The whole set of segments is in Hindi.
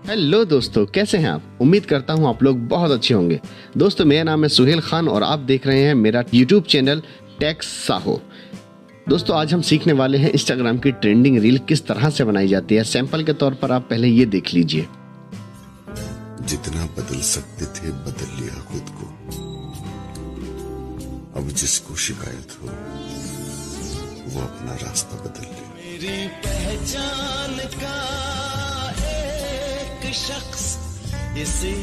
हेलो दोस्तों, कैसे हैं आप? उम्मीद करता हूं आप लोग बहुत अच्छे होंगे। दोस्तों, मेरा नाम है सुहेल खान और आप देख रहे हैं मेरा यूट्यूब चैनल टेक साहो। दोस्तों, आज हम सीखने वाले हैं इंस्टाग्राम की ट्रेंडिंग रील किस तरह से बनाई जाती है। सैंपल के तौर पर आप पहले ये देख लीजिए। जितना बदल सकते थे बदल लिया खुद को। अब जिसको शिकायत हो वो अपना रास्ता बदल ले। मेरी पहचान का एक शख्स इसी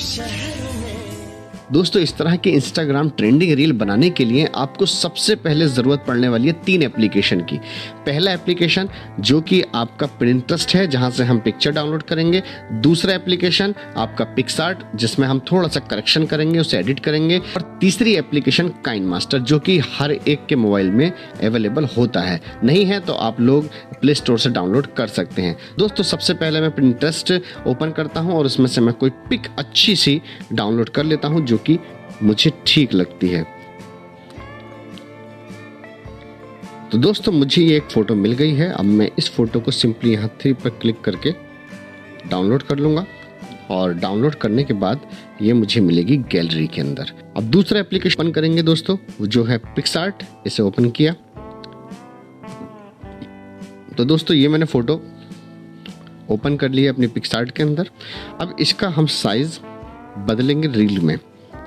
शहर में। दोस्तों, इस तरह की इंस्टाग्राम ट्रेंडिंग रील बनाने के लिए आपको सबसे पहले ज़रूरत पड़ने वाली है 3 एप्लीकेशन की। पहला एप्लीकेशन जो कि आपका पिंटरेस्ट है, जहां से हम पिक्चर डाउनलोड करेंगे। दूसरा एप्लीकेशन आपका पिक्सआर्ट, जिसमें हम थोड़ा सा करेक्शन करेंगे, उसे एडिट करेंगे। और तीसरी एप्लीकेशन काइनमास्टर, जो कि हर एक के मोबाइल में अवेलेबल होता है। नहीं है तो आप लोग प्ले स्टोर से डाउनलोड कर सकते हैं। दोस्तों, सबसे पहले मैं पिंटरेस्ट ओपन करता हूं और उसमें से मैं कोई पिक अच्छी सी डाउनलोड कर लेता हूं जो कि मुझे ठीक लगती है। तो दोस्तों, मुझे ये एक फोटो मिल गई है। अब मैं इस फोटो को सिंपली यहाँ 3 पर क्लिक करके डाउनलोड कर लूंगा और डाउनलोड करने के बाद ये मुझे मिलेगी गैलरी के अंदर। अब दूसरा एप्लीकेशन ओपन करेंगे दोस्तों, जो है पिक्सआर्ट। इसे ओपन किया तो दोस्तों ये मैंने फोटो ओपन कर लिया अपनी पिक्सआर्ट के अंदर। अब इसका हम साइज बदलेंगे रील में।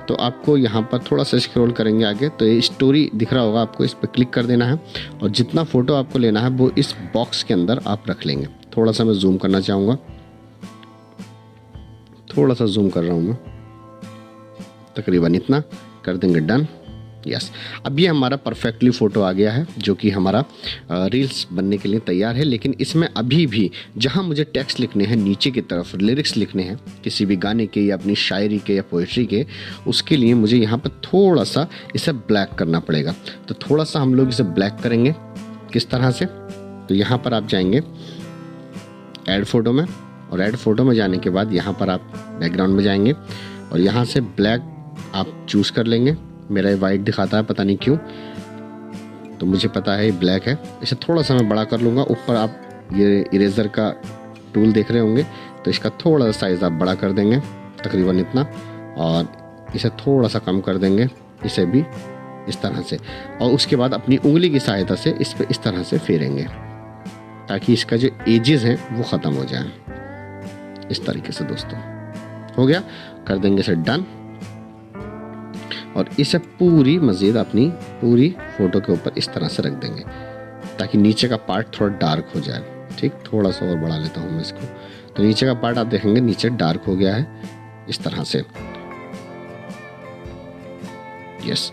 तो आपको यहाँ पर थोड़ा सा स्क्रॉल करेंगे आगे तो ये स्टोरी दिख रहा होगा, आपको इस पर क्लिक कर देना है और जितना फोटो आपको लेना है वो इस बॉक्स के अंदर आप रख लेंगे। थोड़ा सा मैं जूम करना चाहूँगा, थोड़ा सा जूम कर रहा हूँ मैं, तकरीबन इतना कर देंगे। डन। यस, अब ये हमारा परफेक्टली फ़ोटो आ गया है जो कि हमारा रील्स बनने के लिए तैयार है। लेकिन इसमें अभी भी जहाँ मुझे टेक्स्ट लिखने हैं, नीचे की तरफ लिरिक्स लिखने हैं किसी भी गाने के या अपनी शायरी के या पोइट्री के, उसके लिए मुझे यहाँ पर थोड़ा सा इसे ब्लैक करना पड़ेगा। तो थोड़ा सा हम लोग इसे ब्लैक करेंगे। किस तरह से? तो यहाँ पर आप जाएंगे ऐड फोटो में और ऐड फोटो में जाने के बाद यहाँ पर आप बैकग्राउंड में जाएंगे और यहाँ से ब्लैक आप चूज़ कर लेंगे। मेरा ये वाइट दिखाता है, पता नहीं क्यों, तो मुझे पता है ये ब्लैक है। इसे थोड़ा सा मैं बड़ा कर लूँगा। ऊपर आप ये इरेजर का टूल देख रहे होंगे, तो इसका थोड़ा सा साइज़ आप बड़ा कर देंगे, तकरीबन इतना, और इसे थोड़ा सा कम कर देंगे, इसे भी इस तरह से। और उसके बाद अपनी उंगली की सहायता से इस पर इस तरह से फेरेंगे ताकि इसका जो एजेस हैं वो ख़त्म हो जाए। इस तरीके से दोस्तों हो गया। कर देंगे इसे डन और इसे पूरी मज़ीद अपनी पूरी फ़ोटो के ऊपर इस तरह से रख देंगे ताकि नीचे का पार्ट थोड़ा डार्क हो जाए। ठीक, थोड़ा सा और बढ़ा लेता हूँ मैं इसको। तो नीचे का पार्ट आप देखेंगे नीचे डार्क हो गया है इस तरह से। यस,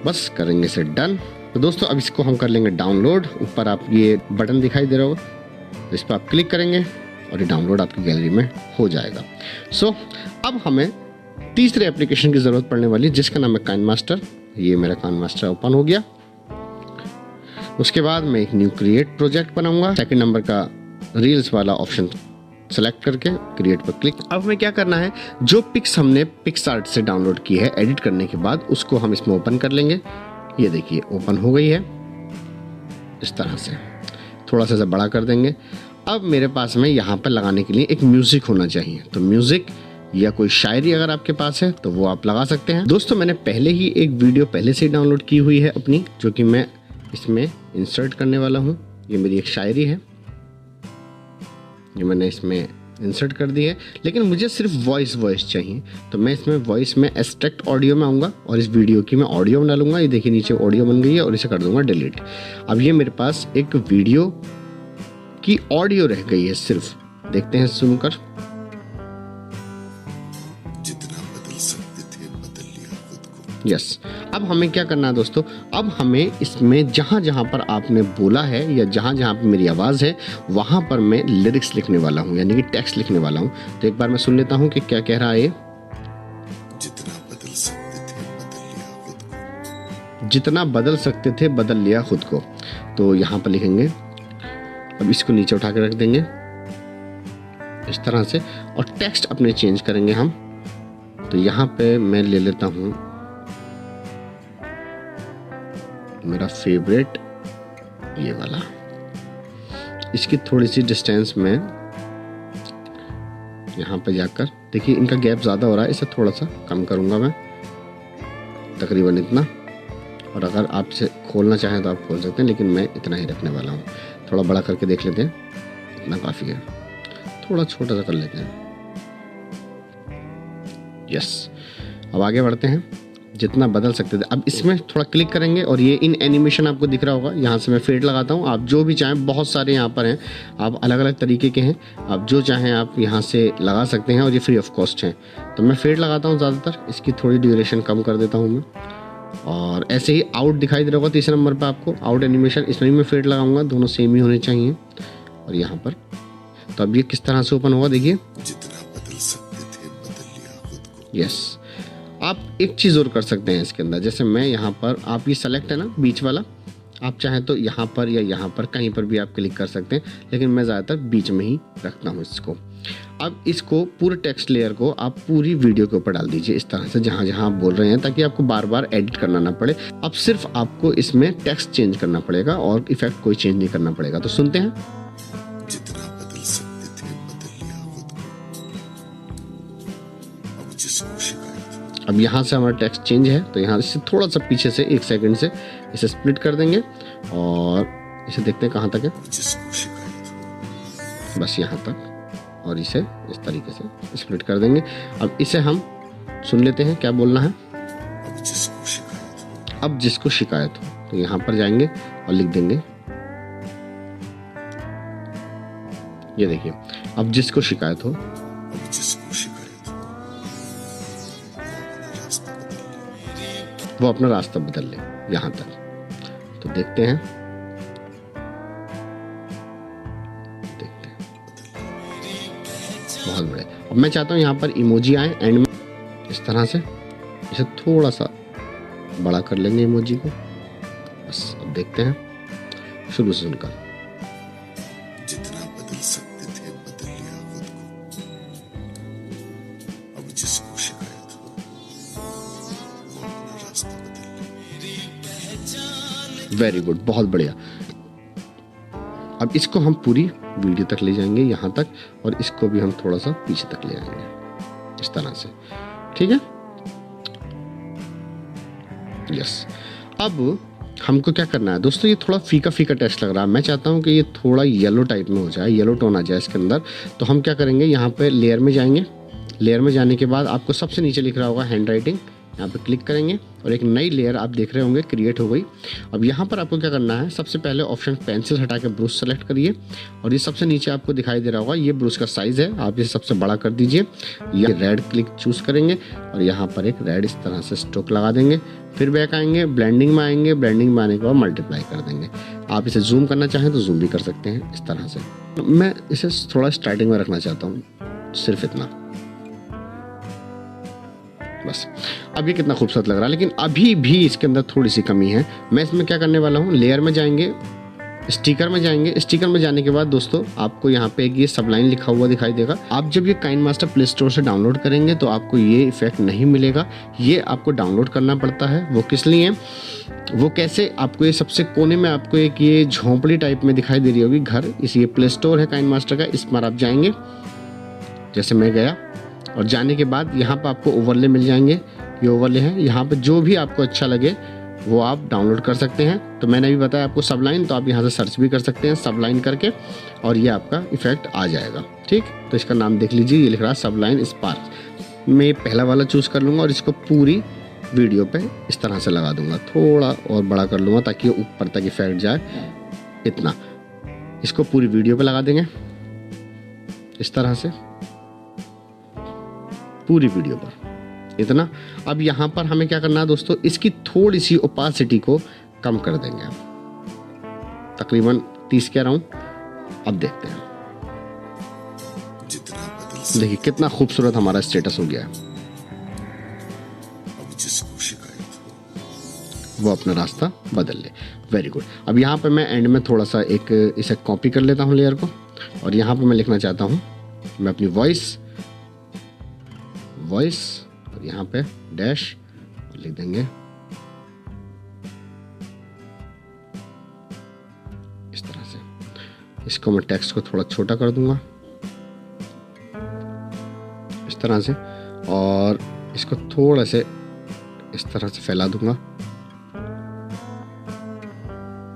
बस करेंगे इसे डन। तो दोस्तों, अब इसको हम कर लेंगे डाउनलोड। ऊपर आप ये बटन दिखाई दे रहा होगा, तो इस पर आप क्लिक करेंगे और ये डाउनलोड आपकी गैलरी में हो जाएगा। सो अब हमें तीसरे एप्लीकेशन की ज़रूरत पड़ने वाली है जिसका नाम है काइनमास्टर। ये मेरा काइनमास्टर ओपन हो गया। उसके बाद मैं एक न्यू क्रिएट प्रोजेक्ट बनाऊंगा। सेकंड नंबर का रील्स वाला ऑप्शन सेलेक्ट करके क्रिएट पर क्लिक। अब हमें क्या करना है, जो पिक्स हमने पिक्सआर्ट से डाउनलोड की है एडिट करने के बाद, उसको हम इसमें ओपन कर लेंगे। ये देखिए ओपन हो गई है इस तरह से। थोड़ा सा बड़ा कर देंगे। अब मेरे पास में यहाँ पर लगाने के लिए एक म्यूज़िक होना चाहिए। तो म्यूज़िक या कोई शायरी अगर आपके पास है तो वो आप लगा सकते हैं। दोस्तों, मैंने पहले ही एक वीडियो पहले से डाउनलोड की हुई है अपनी, जो कि मैं इसमें इंसर्ट करने वाला हूँ। ये मेरी एक शायरी है जो मैंने इसमें इंसर्ट कर दी है, लेकिन मुझे सिर्फ वॉइस चाहिए। तो मैं इसमें वॉइस में एक्सट्रैक्ट ऑडियो में आऊँगा और इस वीडियो की मैं ऑडियो बना लूँगा। ये देखिए नीचे ऑडियो बन गई है और इसे कर दूँगा डिलीट। अब ये मेरे पास एक वीडियो की ऑडियो रह गई है सिर्फ। देखते हैं सुनकर। यस, अब हमें क्या करना है दोस्तों, अब हमें इसमें जहाँ जहाँ पर आपने बोला है या जहाँ जहाँ पर मेरी आवाज़ है वहाँ पर मैं लिरिक्स लिखने वाला हूँ, यानी कि टेक्स्ट लिखने वाला हूँ। तो एक बार मैं सुन लेता हूँ कि क्या कह रहा है ये। जितना बदल सकते थे बदल लिया खुद को। जितना बदल सकते थे बदल लिया खुद को। तो यहाँ पर लिखेंगे। अब इसको नीचे उठा के रख देंगे इस तरह से और टेक्स्ट अपने चेंज करेंगे हम। तो यहाँ पे मैं ले लेता हूँ मेरा फेवरेट ये वाला। इसकी थोड़ी सी डिस्टेंस में यहाँ पे जाकर देखिए इनका गैप ज़्यादा हो रहा है, इसे थोड़ा सा कम करूँगा मैं, तकरीबन इतना। और अगर आप इसे खोलना चाहें तो आप खोल सकते हैं, लेकिन मैं इतना ही रखने वाला हूँ। थोड़ा बड़ा करके देख लेते हैं, इतना काफ़ी है। थोड़ा छोटा सा कर लेते हैं। यस, अब आगे बढ़ते हैं, जितना बदल सकते थे। अब इसमें थोड़ा क्लिक करेंगे और ये इन एनिमेशन आपको दिख रहा होगा, यहाँ से मैं फेड लगाता हूँ। आप जो भी चाहें, बहुत सारे यहाँ पर हैं, आप अलग अलग तरीके के हैं, आप जो चाहें आप यहाँ से लगा सकते हैं और ये फ्री ऑफ कॉस्ट हैं। तो मैं फेड लगाता हूँ ज़्यादातर, इसकी थोड़ी ड्यूरेशन कम कर देता हूँ मैं। और ऐसे ही आउट दिखाई दे रहा होगा तीसरे नंबर पर आपको, आउट एनिमेशन, इसमें भी मैं फेड लगाऊंगा, दोनों सेम ही होने चाहिए। और यहाँ पर तो अब ये किस तरह से ओपन होगा देखिए। जितना बदल सकते थे बदल लिया खुद को। यस, आप एक चीज़ और कर सकते हैं इसके अंदर, जैसे मैं यहाँ पर, आप ये सेलेक्ट है ना बीच वाला, आप चाहें तो यहाँ पर या यहाँ पर कहीं पर भी आप क्लिक कर सकते हैं, लेकिन मैं ज़्यादातर बीच में ही रखता हूँ इसको। अब इसको पूरे टेक्स्ट लेयर को आप पूरी वीडियो के ऊपर डाल दीजिए इस तरह से, जहाँ जहाँ आप बोल रहे हैं, ताकि आपको बार बार एडिट करना ना पड़े। अब सिर्फ आपको इसमें टेक्स्ट चेंज करना पड़ेगा और इफेक्ट कोई चेंज नहीं करना पड़ेगा। तो सुनते हैं। जितना बदल सकते थे बदल लिया खुद को। अब जिसको शिकायत, अब यहाँ से हमारा टेक्स्ट चेंज है, तो यहाँ से थोड़ा सा पीछे से 1 सेकंड से इसे स्प्लिट कर देंगे और इसे देखते हैं कहाँ तक है। जिसको शिकायत, बस यहाँ तक, और इसे इस तरीके से स्प्लिट कर देंगे। अब इसे हम सुन लेते हैं क्या बोलना है। अब जिसको शिकायत, अब जिसको शिकायत हो, तो यहाँ पर जाएंगे और लिख देंगे, ये देखिए, अब जिसको शिकायत हो, अब जिसको शिकायत हो, वो अपना रास्ता बदल ले। वो अपना रास्ता बदल ले, यहाँ तक। तो देखते हैं, बहुत बड़े। अब मैं चाहता हूँ यहाँ पर इमोजी आए एंड में, इस तरह से इसे थोड़ा सा बड़ा कर लेंगे इमोजी को। बस अब देखते हैं शुरू से सुनकर। जितना बदल सकते थे बदल लिया खुद को। अब जिसको शिकायत हो, वो अपना रास्ता बदल ले। वेरी गुड, बहुत बढ़िया। अब इसको हम पूरी वीडियो तक ले जाएंगे यहाँ तक, और इसको भी हम थोड़ा सा पीछे तक ले आएंगे इस तरह से, ठीक है। यस, अब हमको क्या करना है दोस्तों, ये थोड़ा फीका फीका टेक्स्ट लग रहा है, मैं चाहता हूँ कि ये थोड़ा येलो टाइप में हो जाए, येलो टोन आ जाए इसके अंदर। तो हम क्या करेंगे, यहाँ पे लेयर में जाएंगे, लेयर में जाने के बाद आपको सबसे नीचे लिख रहा होगा हैंड राइटिंग, यहाँ पे क्लिक करेंगे और एक नई लेयर आप देख रहे होंगे क्रिएट हो गई। अब यहाँ पर आपको क्या करना है, सबसे पहले ऑप्शन पेंसिल हटा के ब्रश सेलेक्ट करिए, और ये सबसे नीचे आपको दिखाई दे रहा होगा, ये ब्रश का साइज़ है, आप इसे सबसे बड़ा कर दीजिए। ये रेड क्लिक चूज करेंगे और यहाँ पर एक रेड इस तरह से स्ट्रोक लगा देंगे। फिर बैक आएंगे, ब्लेंडिंग में आएंगे, ब्लेंडिंग में आने के बाद मल्टीप्लाई कर देंगे। आप इसे जूम करना चाहें तो जूम भी कर सकते हैं इस तरह से। मैं इसे थोड़ा स्टार्टिंग में रखना चाहता हूँ, सिर्फ इतना, बस। अब ये कितना खूबसूरत लग रहा है, लेकिन अभी भी इसके अंदर थोड़ी सी कमी है। मैं इसमें क्या करने वाला हूँ, लेयर में जाएंगे, स्टिकर में जाएंगे। स्टिकर में जाने के बाद दोस्तों आपको यहाँ पे एक ये सबलाइन लिखा हुआ दिखाई देगा। आप जब ये काइनमास्टर प्ले स्टोर से डाउनलोड करेंगे तो आपको ये इफेक्ट नहीं मिलेगा, ये आपको डाउनलोड करना पड़ता है। वो किस लिए, वो कैसे, आपको ये सबसे कोने में आपको एक ये झोंपड़ी टाइप में दिखाई दे रही होगी घर, इस ये प्ले स्टोर है काइनमास्टर का, इस पर आप जाएंगे, जैसे मैं गया, और जाने के बाद यहाँ पर आपको ओवरले मिल जाएंगे। ये ओवरले हैं, यहाँ पे जो भी आपको अच्छा लगे वो आप डाउनलोड कर सकते हैं। तो मैंने अभी बताया आपको सबलाइन, तो आप यहाँ से सर्च भी कर सकते हैं सबलाइन करके, और ये आपका इफेक्ट आ जाएगा, ठीक। तो इसका नाम देख लीजिए, ये लिख रहा है सबलाइन स्पार्क। मैं ये पहला वाला चूज़ कर लूँगा और इसको पूरी वीडियो पे इस तरह से लगा दूंगा, थोड़ा और बड़ा कर लूँगा ताकि ये ऊपर तक इफेक्ट जाए, इतना। इसको पूरी वीडियो पे लगा देंगे इस तरह से, पूरी वीडियो पर इतना। अब यहाँ पर हमें क्या करना है दोस्तों, इसकी थोड़ी सी ओपासिटी को कम कर देंगे, तकरीबन 30 के अराउंड। अब देखते हैं, जितना बदल देखिए कितना खूबसूरत हमारा स्टेटस हो गया है। अब जिसको शिकायत हो, वो अपना रास्ता बदल ले। Very good. अब यहाँ पे मैं एंड में थोड़ा सा एक इसे कॉपी कर लेता हूँ लेयर को, और यहाँ पे मैं लिखना चाहता हूँ, मैं अपनी वॉइस और यहाँ पे डैश लिख देंगे इस तरह से। इसको मैं टेक्स्ट को थोड़ा छोटा कर दूंगा, तरह से, और इसको थोड़ा से इस तरह से फैला दूंगा,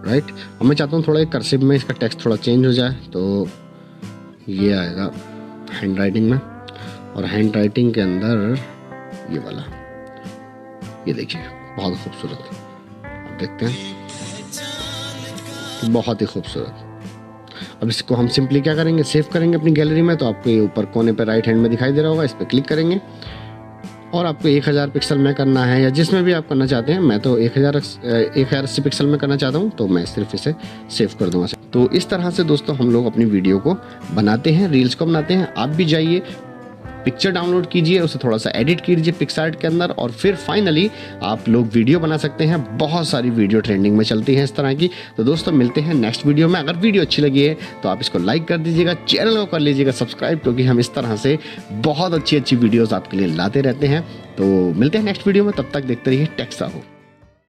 राइट। अब मैं चाहता हूँ थोड़ा एक कर्सिव में इसका टेक्स्ट थोड़ा चेंज हो जाए, तो ये आएगा हैंड राइटिंग में, और हैंड राइटिंग के अंदर ये वाला, ये देखिए बहुत खूबसूरत, आप देखते हैं बहुत ही खूबसूरत। अब इसको हम सिंपली क्या करेंगे, सेव करेंगे अपनी गैलरी में। तो आपको ये ऊपर कोने पे राइट हैंड में दिखाई दे रहा होगा, इस पर क्लिक करेंगे और आपको 1000 पिक्सल में करना है या जिसमें भी आप करना चाहते हैं। मैं तो 1080 पिक्सल में करना चाहता हूँ, तो मैं सिर्फ इसे सेव कर दूंगा। तो इस तरह से दोस्तों हम लोग अपनी वीडियो को बनाते हैं, रील्स को बनाते हैं। आप भी जाइए, पिक्चर डाउनलोड कीजिए, उसे थोड़ा सा एडिट कीजिए पिक्सआर्ट के अंदर, और फिर फाइनली आप लोग वीडियो बना सकते हैं। बहुत सारी वीडियो ट्रेंडिंग में चलती हैं इस तरह की। तो दोस्तों मिलते हैं नेक्स्ट वीडियो में। अगर वीडियो अच्छी लगी है तो आप इसको लाइक कर दीजिएगा, चैनल को कर लीजिएगा सब्सक्राइब, क्योंकि हम इस तरह से बहुत अच्छी वीडियोज़ आपके लिए लाते रहते हैं। तो मिलते हैं नेक्स्ट वीडियो में, तब तक देखते रहिए टेक साहू।